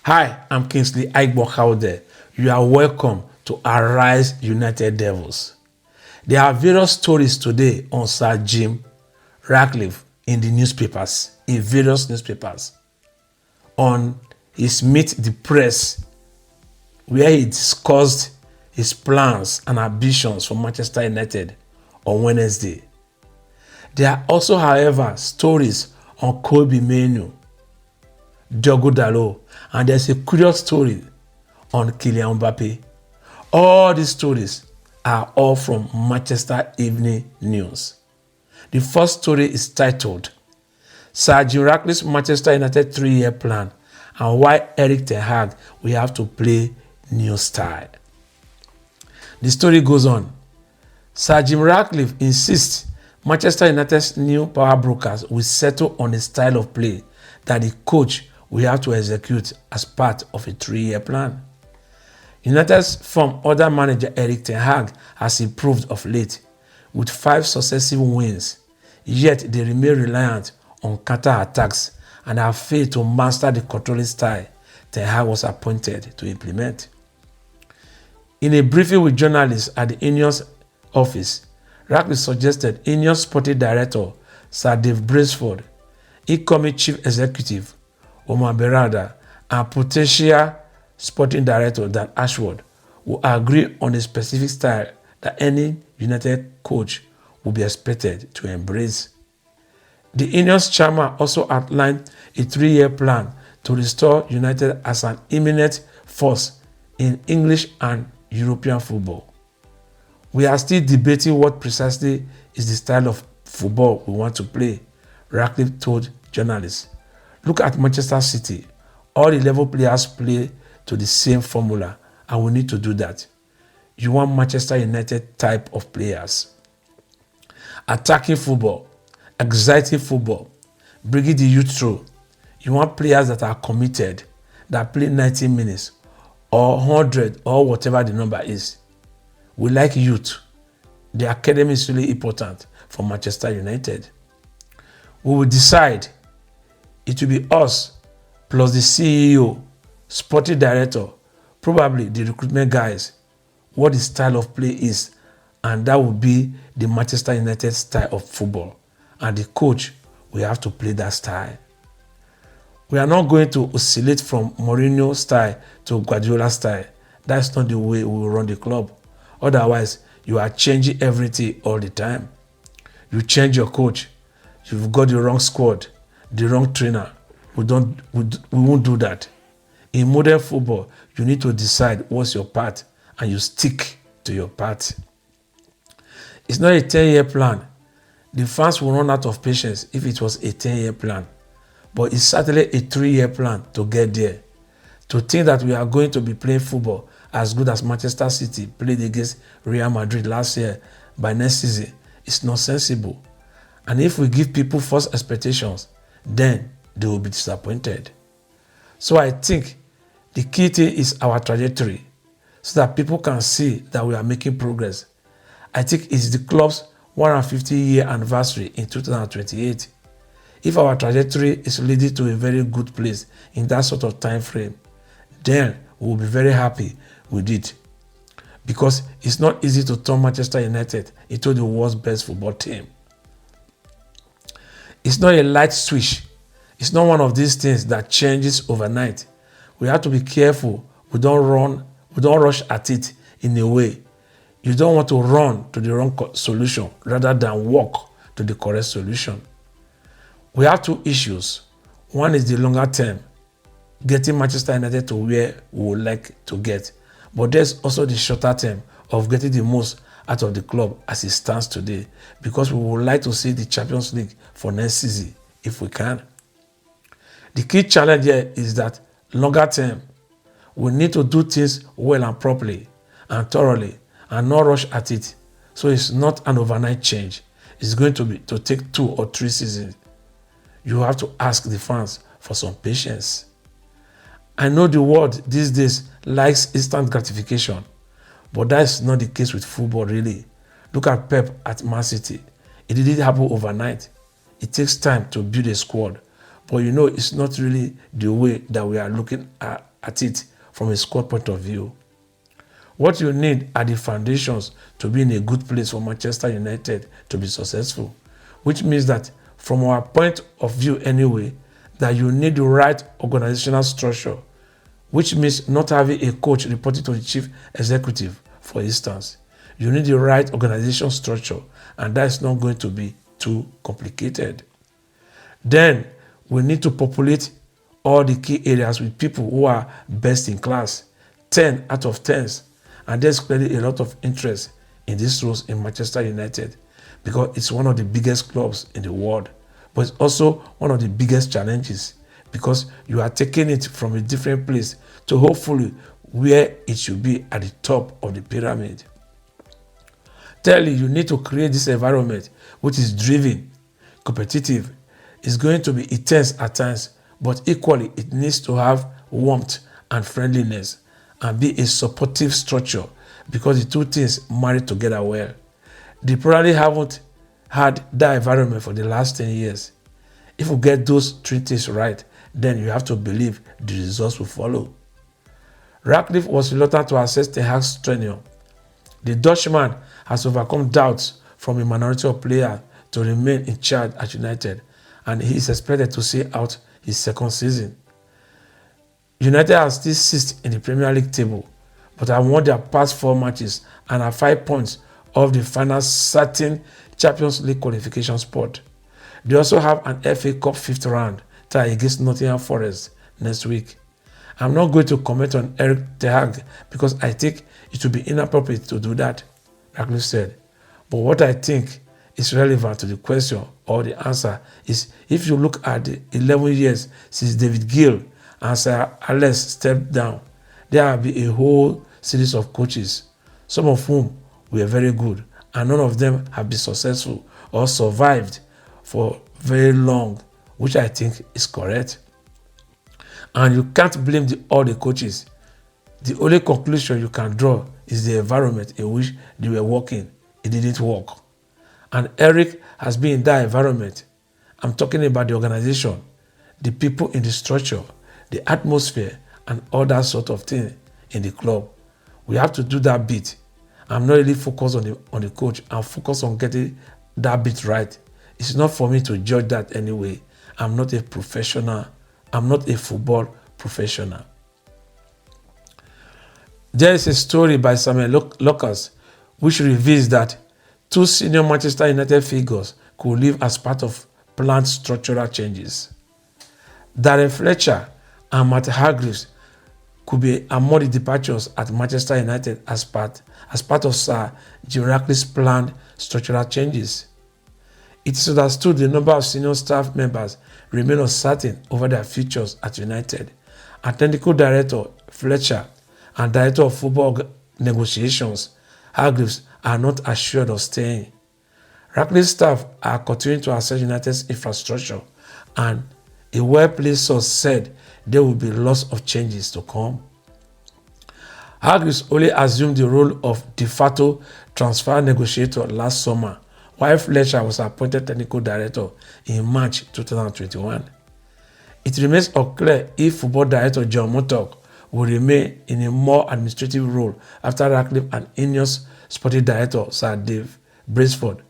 Hi, I'm Kingsley Aigbokaude. You are welcome to Arise United Devils. There are various stories today on Sir Jim Ractliffe in various newspapers, on his Meet the Press, where he discussed his plans and ambitions for Manchester United on Wednesday. There are also, however, stories on Kobe Mainoo, Diogo Dalot, and there's a curious story on Kylian Mbappe. All these stories are all from Manchester Evening News. The first story is titled Sir Jim Ratcliffe's Manchester United 3-year plan and why Erik ten Hag will have to play new style. The story goes on. Sir Jim Ractliffe insists Manchester United's new power brokers will settle on a style of play that the coach will have to execute as part of a 3-year plan. United's former other manager Erik ten Hag has improved of late with 5 successive wins, yet they remain reliant on counter-attacks and have failed to master the controlling style ten Hag was appointed to implement. In a briefing with journalists at the INEOS office, Ratcliffe suggested INEOS sporting director Sir Dave Brailsford, incoming chief executive Omar Berrada, and potential sporting director Dan Ashworth will agree on a specific style that any United coach will be expected to embrace. The INEOS chairman also outlined a 3-year plan to restore United as an imminent force in English and European football. We are still debating what precisely is the style of football we want to play, Ratcliffe told journalists. Look at Manchester City. All 11 players play to the same formula, and we need to do that. You want Manchester United type of players. Attacking football, exciting football, bringing the youth through. You want players that are committed, that play 90 minutes or 100 or whatever the number is. We like youth. The academy is really important for Manchester United. We will decide. It will be us plus the CEO, sporting director, probably the recruitment guys, what the style of play is, and that will be the Manchester United style of football. And the coach will have to play that style. We are not going to oscillate from Mourinho style to Guardiola style. That's not the way we will run the club. Otherwise, you are changing everything all the time. You change your coach. You've got the wrong squad, the wrong trainer. We won't do that. In modern football, you need to decide what's your part and you stick to your part. It's not a 10-year plan. The fans will run out of patience if it was a 10-year plan. But it's certainly a 3-year plan to get there. To think that we are going to be playing football as good as Manchester City played against Real Madrid last year by next season is not sensible. And if we give people false expectations, then they will be disappointed. So I think the key thing is our trajectory so that people can see that we are making progress. I think it's the club's 150-year anniversary in 2028. If our trajectory is leading to a very good place in that sort of time frame, then we will be very happy with it. Because it's not easy to turn Manchester United into the world's best football team. It's not a light switch. It's not one of these things that changes overnight. We have to be careful. We don't rush at it in a way. You don't want to run to the wrong solution rather than walk to the correct solution. We have 2 issues. One is the longer term, getting Manchester United to where we would like to get. But there's also the shorter term of getting the most out of the club as it stands today, because we would like to see the Champions League for next season if we can. The key challenge here is that longer term, we need to do things well and properly and thoroughly and not rush at it. So it's not an overnight change. It's going to take 2 or 3 seasons. You have to ask the fans for some patience. I know the world these days likes instant gratification, but that's not the case with football really. Look at Pep at Man City. It didn't happen overnight. It takes time to build a squad. But it's not really the way that we are looking at at it from a squad point of view. What you need are the foundations to be in a good place for Manchester United to be successful, which means that from our point of view anyway, that you need the right organizational structure, which means not having a coach reporting to the chief executive, for instance. You need the right organization structure, and that is not going to be too complicated. Then we need to populate all the key areas with people who are best in class, 10 out of 10s. And there's clearly a lot of interest in these roles in Manchester United because it's one of the biggest clubs in the world. But it's also one of the biggest challenges because you are taking it from a different place to hopefully where it should be at the top of the pyramid. Thirdly, you need to create this environment which is driven, competitive. It's going to be intense at times, but equally it needs to have warmth and friendliness and be a supportive structure because the two things marry together well. They probably haven't had that environment for the last 10 years. If we get those three things right, then you have to believe the results will follow. Ratcliffe was reluctant to assess Ten Hag's tenure. The Dutchman has overcome doubts from a minority of players to remain in charge at United, and he is expected to see out his second season. United are still sixth in the Premier League table, but have won their past 4 matches and are 5 points off the final certain Champions League qualification spot. They also have an FA Cup 5th round tie against Nottingham Forest next week. I'm not going to comment on Erik Ten Hag because I think it would be inappropriate to do that, Ratcliffe said. But what I think is relevant to the question or the answer is if you look at the 11 years since David Gill and Sir Alex stepped down, there have been a whole series of coaches, some of whom were very good, and none of them have been successful or survived for very long, which I think is correct. And you can't blame all the coaches. The only conclusion you can draw is the environment in which they were working. It didn't work. And Eric has been in that environment. I'm talking about the organization, the people in the structure, the atmosphere, and all that sort of thing in the club. We have to do that bit. I'm not really focused on the coach. I'm focused on getting that bit right. It's not for me to judge that anyway. I'm not a professional. I'm not a football professional. There is a story by Samuel Lucas which reveals that 2 senior Manchester United figures could leave as part of planned structural changes. Darren Fletcher and Matt Hargreaves could be among the departures at Manchester United as part of Sir Jim Ratcliffe's planned structural changes. It is understood the number of senior staff members remain uncertain over their futures at United, and technical director Fletcher and director of football negotiations Hargreaves are not assured of staying. Ratcliffe's staff are continuing to assess United's infrastructure, and a well-placed source said there will be lots of changes to come. Hargreaves only assumed the role of de facto transfer negotiator last summer, while Fletcher was appointed technical director in March 2021. It remains unclear if football director John Murtough will remain in a more administrative role after Ratcliffe and INEOS sporting director Sir Dave Brailsford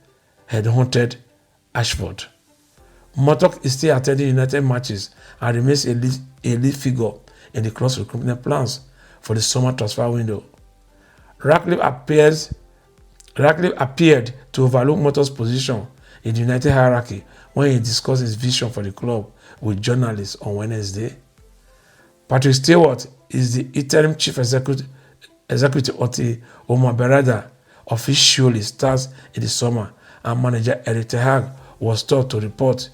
headhunted Ashford. Murtough is still attending United matches and remains a lead figure in the club's recruitment plans for the summer transfer window. Ratcliffe appeared to overlook Murtaugh's position in the United hierarchy when he discussed his vision for the club with journalists on Wednesday. Patrick Stewart is the interim chief executive until Omar Berrada officially starts in the summer, and manager Erik Ten Hag was told to report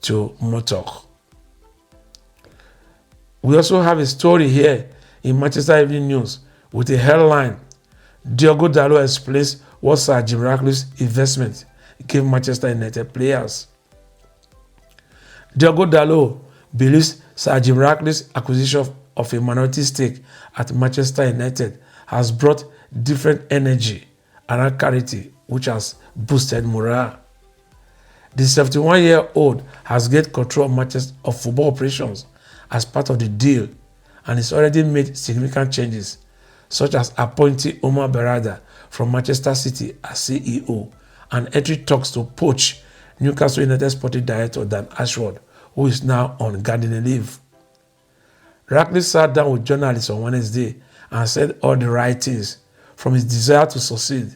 to Murtough. We also have a story here in Manchester Evening News with a headline: Diogo Dalot explains what Sir Jim Ratcliffe's investment gave Manchester United players. Diogo Dalot believes Sir Jim Ratcliffe's acquisition of a minority stake at Manchester United has brought different energy around charity, which has boosted morale. The 71-year-old has gained control of football operations as part of the deal and has already made significant changes, such as appointing Omar Berrada from Manchester City as CEO and entering talks to poach Newcastle United sporting director Dan Ashworth, who is now on gardening leave. Ratcliffe sat down with journalists on Wednesday and said all the right things, from his desire to succeed,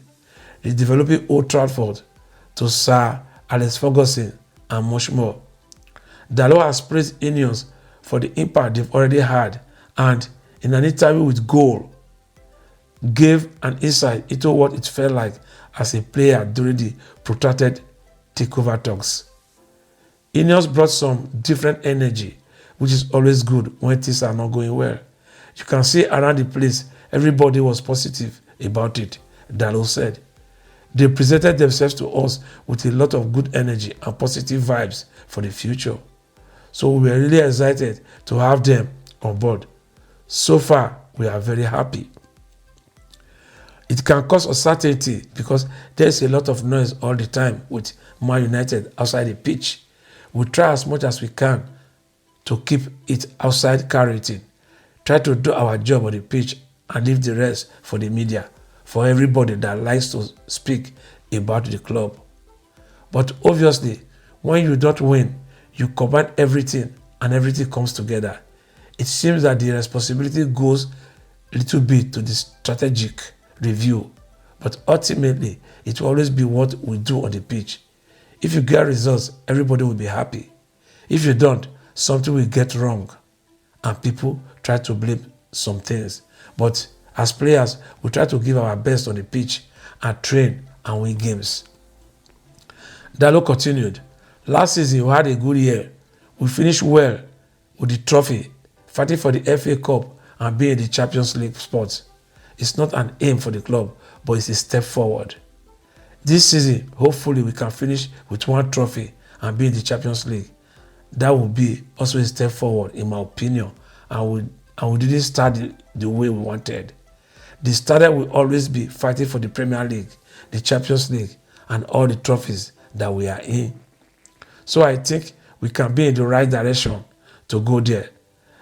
the developing Old Trafford, to Sir Alex Ferguson, and much more. Dalot has praised INEOS for the impact they've already had and, in an interview with Goal, gave an insight into what it felt like as a player during the protracted takeover talks. INEOS brought some different energy, which is always good when things are not going well. You can see around the place everybody was positive about it, Dalot said. They presented themselves to us with a lot of good energy and positive vibes for the future. So we were really excited to have them on board. So far, we are very happy. It can cause uncertainty because there's a lot of noise all the time with Man United outside the pitch. We try as much as we can to keep it outside carroting. Try to do our job on the pitch and leave the rest for the media, for everybody that likes to speak about the club. But obviously, when you don't win, you combine everything and everything comes together. It seems that the responsibility goes a little bit to the strategic review, but ultimately it will always be what we do on the pitch. If you get results, everybody will be happy. If you don't, something will get wrong and people try to blame some things. But as players, we try to give our best on the pitch and train and win games. Dalot continued, last season we had a good year. We finished well with the trophy, fighting for the FA Cup and being in the Champions League spots. It's not an aim for the club, but it's a step forward. This season, hopefully we can finish with one trophy and be in the Champions League. That will be also a step forward, in my opinion, and we didn't start the way we wanted. The standard will always be fighting for the Premier League, the Champions League, and all the trophies that we are in. So I think we can be in the right direction to go there.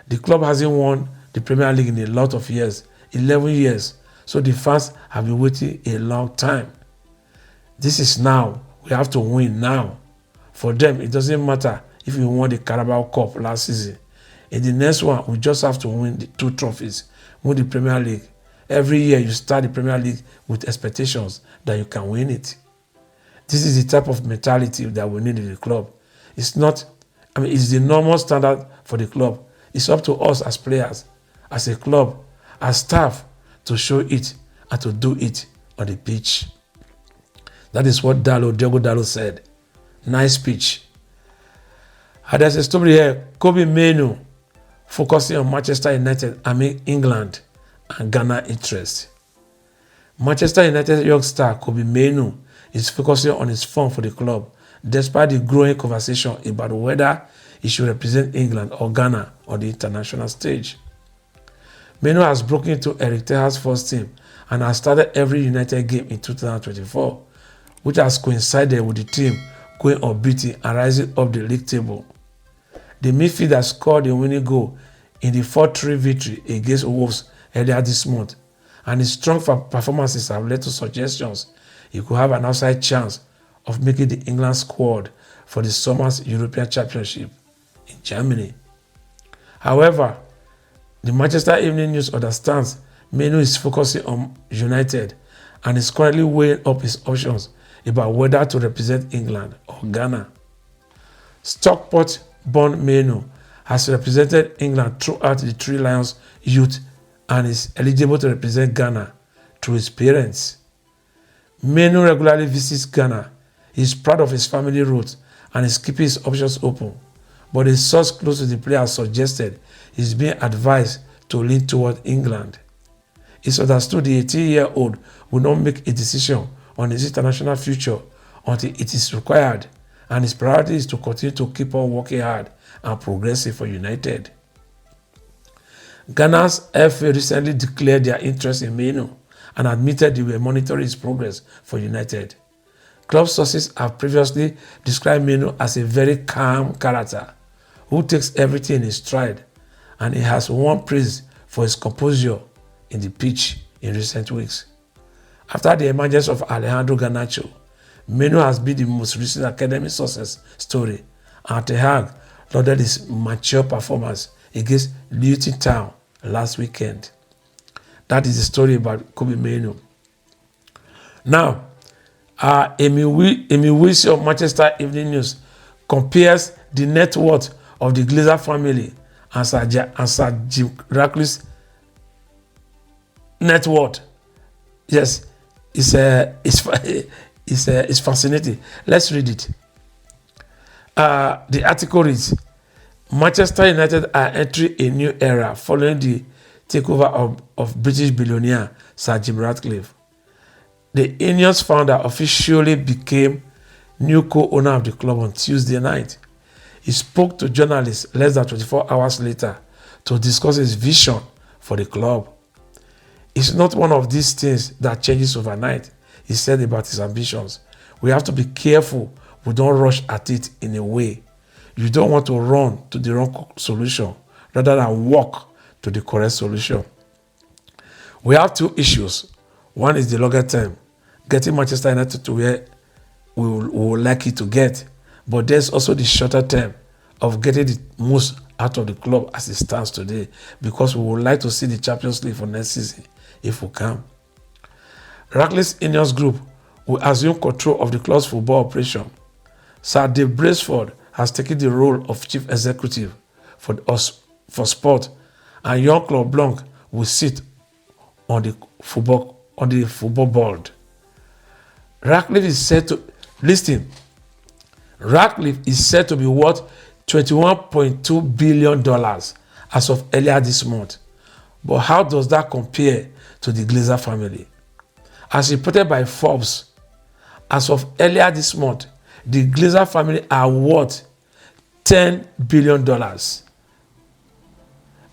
The club hasn't won the Premier League in a lot of years, 11 years, so the fans have been waiting a long time. This is now. We have to win now. For them, it doesn't matter if we won the Carabao Cup last season. In the next one, we just have to win the 2 trophies, win the Premier League. Every year, you start the Premier League with expectations that you can win it. This is the type of mentality that we need in the club. It's the normal standard for the club. It's up to us as players, as a club, as staff, to show it and to do it on the pitch. That is what Diogo Dalot said. Nice speech. And there's a story here. Kobe Mainoo focusing on Manchester United amid England and Ghana interest. Manchester United youngster Kobe Mainoo is focusing on his form for the club, despite the growing conversation about whether he should represent England or Ghana on the international stage. Mainoo has broken into Eric Ten Hag's first team and has started every United game in 2024, which has coincided with the team going unbeaten and rising up the league table. The midfielder scored a winning goal in the 4-3 victory against Wolves earlier this month, and his strong performances have led to suggestions he could have an outside chance of making the England squad for the summer's European Championship in Germany. However, the Manchester Evening News understands Mainoo is focusing on United and is currently weighing up his options about whether to represent England or Ghana. Stockport-born Mainoo has represented England throughout the Three Lions youth and is eligible to represent Ghana through his parents. Mainoo regularly visits Ghana. He is proud of his family roots and is keeping his options open, but a source close to the player suggested he is being advised to lean toward England. It's understood the 18-year-old will not make a decision on his international future until it is required, and his priority is to continue to keep on working hard and progressing for United. Ghana's FA recently declared their interest in Mainoo and admitted they were monitoring his progress for United. Club sources have previously described Mainoo as a very calm character who takes everything in his stride and he has won praise for his composure in the pitch in recent weeks. After the emergence of Alejandro Garnacho, Meno has been the most recent academic success story, and Ten Hag lauded his mature performance against Luton Town last weekend. That is the story about Kobe Meno. Now, Amy Wilson of Manchester Evening News compares the net worth of the Glazer family and Sir Jim Ratcliffe's net worth. Yes, it's fascinating. Let's read it. The article reads, Manchester United are entering a new era following the takeover of British billionaire Sir Jim Ractliffe. The INEOS founder officially became new co-owner of the club on Tuesday night. He spoke to journalists less than 24 hours later to discuss his vision for the club. It's not one of these things that changes overnight, he said about his ambitions. We have to be careful we don't rush at it in a way. You don't want to run to the wrong solution rather than walk to the correct solution. We have two issues. One is the longer term, getting Manchester United to where we would like it to get. But there's also the shorter term of getting the most out of the club as it stands today, because we would like to see the Champions League for next season if we can. Ratcliffe's INEOS Group will assume control of the club's football operation. Sir Dave Braceford has taken the role of chief executive for sport, and young Claude Blanc will sit on the football board. Ratcliffe is said to be worth $21.2 billion as of earlier this month. But how does that compare to the Glazer family? As reported by Forbes, as of earlier this month, the Glazer family are worth $10 billion.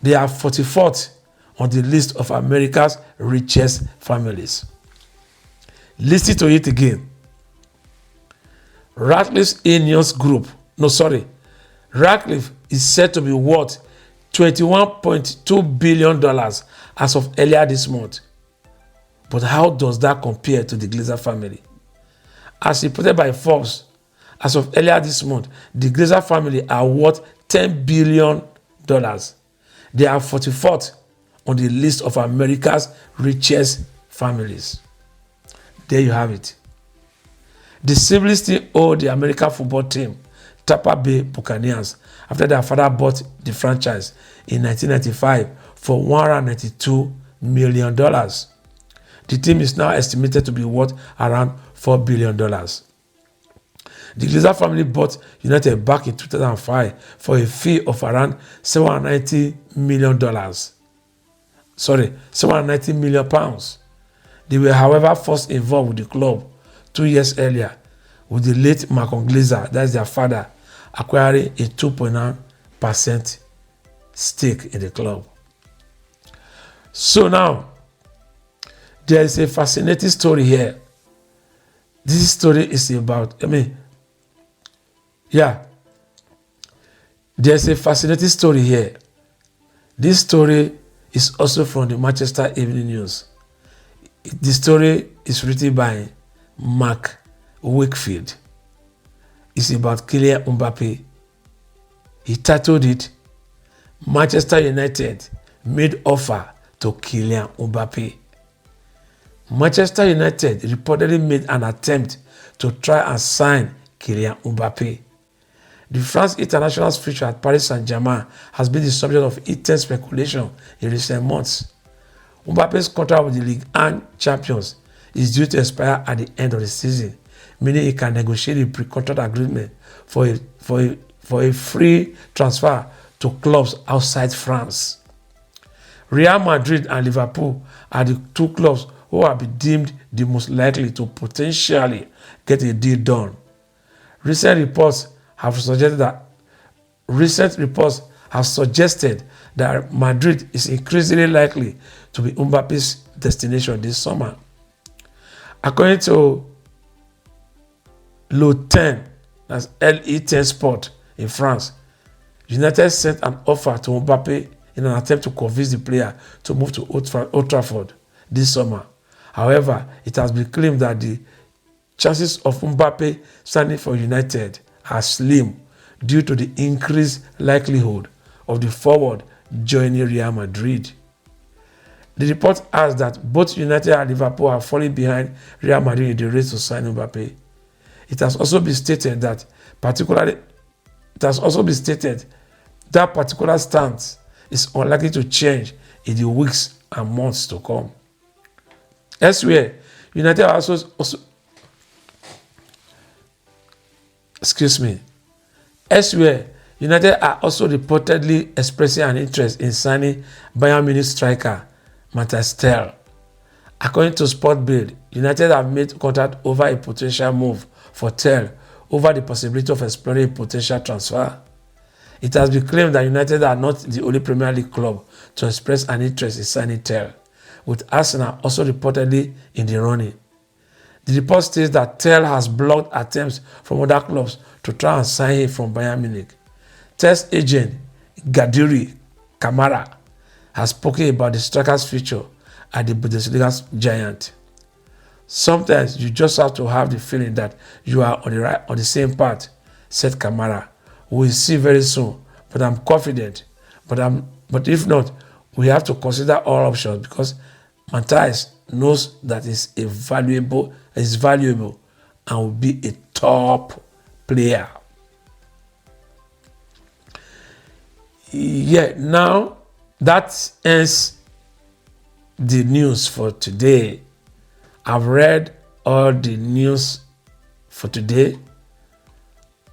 They are 44th on the list of America's richest families. Listen to it again. Ratcliffe's INEOS Group, Ratcliffe is said to be worth $21.2 billion as of earlier this month. But how does that compare to the Glazer family? As reported by Forbes, as of earlier this month, the Glazer family are worth $10 billion. They are 44th on the list of America's richest families. There you have it. The siblings still owe the American football team, Tampa Bay Buccaneers, after their father bought the franchise in 1995 for $192 million. The team is now estimated to be worth around $4 billion. The Glazer family bought United back in 2005 for a fee of around $790 million. £790 million. They were, however, first involved with the club 2 years earlier, with the late Malcolm Glazer, that's their father, acquiring a 2.9% stake in the club. So now, there is a fascinating story here. This story is about, there's a fascinating story here. This story is also from the Manchester Evening News. The story is written by Mark Wakefield. It's about Kylian Mbappe. He titled it, Manchester United made offer to Kylian Mbappe. Manchester United reportedly made an attempt to try and sign Kylian Mbappe. The France international's future at Paris Saint-Germain has been the subject of intense speculation in recent months. Mbappe's contract with the Ligue 1 champions is due to expire at the end of the season, meaning he can negotiate a pre-contract agreement for a free transfer to clubs outside France. Real Madrid and Liverpool are the two clubs who have been deemed the most likely to potentially get a deal done. Recent reports have suggested that Madrid is increasingly likely to be Mbappe's destination this summer. According to Le10, that's LE10 Sport in France, United sent an offer to Mbappe in an attempt to convince the player to move to Old Trafford this summer. However, it has been claimed that the chances of Mbappe signing for United are slim due to the increased likelihood of the forward joining Real Madrid. The report adds that both United and Liverpool are falling behind Real Madrid in the race to sign Mbappe. It has also been stated that particular stance is unlikely to change in the weeks and months to come. Elsewhere, United are also reportedly expressing an interest in signing Bayern Munich striker Matthias Tel. According to Sport Bild, United have made contact over a potential move for Tel over the possibility of exploring a potential transfer. It has been claimed that United are not the only Premier League club to express an interest in signing Tel, with Arsenal also reportedly in the running. The report states that Tel has blocked attempts from other clubs to try and sign him from Bayern Munich. Tel's agent, Gadiri Kamara, has spoken about the striker's future at the Bundesliga giant. Sometimes you just have to have the feeling that you are on the same path, said Kamara. We will see very soon, but I'm confident. But if not, we have to consider all options because Matthias knows that is valuable and will be a top player. Yeah, now that ends the news for today. I've read all the news for today.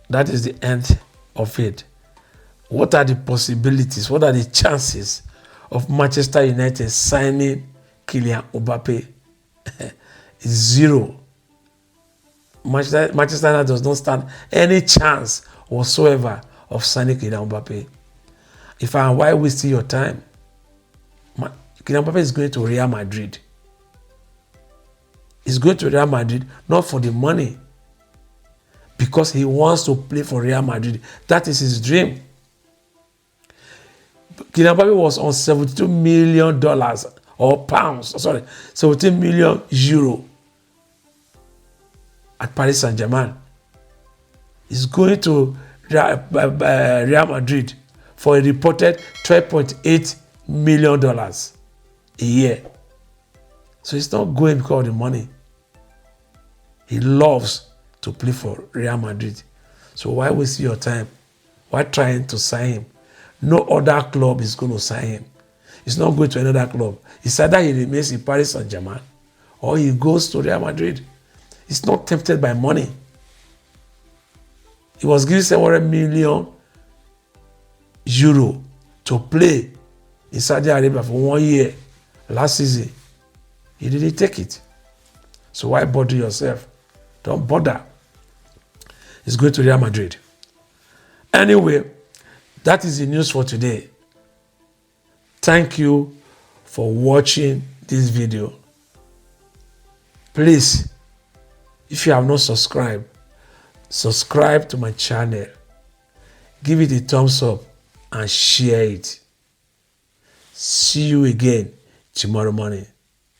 That is the end of it. What are the possibilities? What are the chances of Manchester United signing Kylian Mbappe? Zero. Manchester United does not stand any chance whatsoever of signing Kylian Mbappe. Why waste your time? Kylian Mbappe is going to Real Madrid. He's going to Real Madrid not for the money, because he wants to play for Real Madrid. That is his dream. Kylian Mbappe was on $72 million or pounds, 17 million euro at Paris Saint-Germain. He's going to Real Madrid for a reported $12.8 million a year. So he's not going because of the money. He loves to play for Real Madrid. So why waste your time? Why trying to sign him? No other club is going to sign him. He's not going to another club. It's either he remains in Paris Saint-Germain or he goes to Real Madrid. He's not tempted by money. He was given 700 million euro to play in Saudi Arabia for 1 year last season. He didn't take it. So why bother yourself? Don't bother. He's going to Real Madrid. Anyway, that is the news for today. Thank you for watching this video. Please, if you have not subscribed, subscribe to my channel. Give it a thumbs up and share it. See you again tomorrow morning.